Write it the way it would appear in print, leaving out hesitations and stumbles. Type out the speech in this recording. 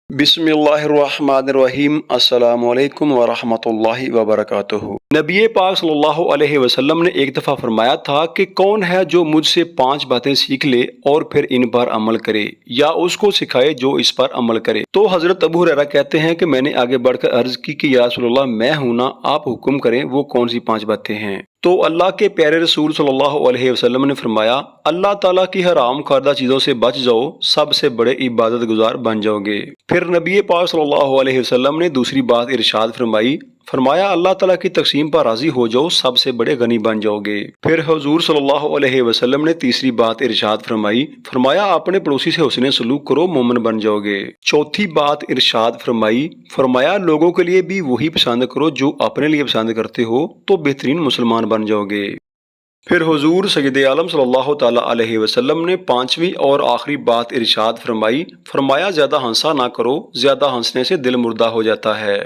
बिस्मिल्लाहिर्रहमानिर्रहीम अस्सलामु अलैकुम वरहमतुल्लाहि वबरकातुहू। नबी पाक सल्लल्लाहु अलैहि वसल्लम ने एक दफ़ा फरमाया था कि कौन है जो मुझसे 5 बातें सीख ले और फिर इन पर अमल करे या उसको सिखाए जो इस पर अमल करे। तो हज़रत अबू हुरैरा कहते हैं कि मैंने आगे बढ़कर अर्ज की कि या रसूलल्लाह मैं हूं ना, आप हुक्म करें वो कौन सी 5 बातें हैं। तो अल्लाह के प्यारे रसूल सल्लल्लाहु अलैहि वसल्लम ने फरमाया, अल्लाह ताला की हराम करदा चीज़ों से बच जाओ, सबसे बड़े इबादत गुजार बन जाओगे। फिर नबी पाक सल्लल्लाहु अलैहि वसल्लम ने दूसरी बात इरशाद फरमाया अल्लाह ताला की तकसीम पर राजी हो जाओ, सबसे बड़े गनी बन जाओगे। फिर हुजूर सल्लल्लाहु अलैहि वसल्लम ने तीसरी बात इरशाद फरमाया अपने पड़ोसी से हुस्ने सलूक करो, मोमिन बन जाओगे। चौथी बात इरशाद फरमाया लोगों के लिए भी वही पसंद करो जो अपने लिए पसंद करते हो, तो बेहतरीन मुसलमान बन जाओगे। फिर हुजूर सय्यद आलम सल्लल्लाहु ताला अलैहि वसल्लम ने पांचवी और आखिरी बात इरशाद फरमाया ज्यादा हंसा ना करो, ज्यादा हंसने से दिल मुर्दा हो जाता है।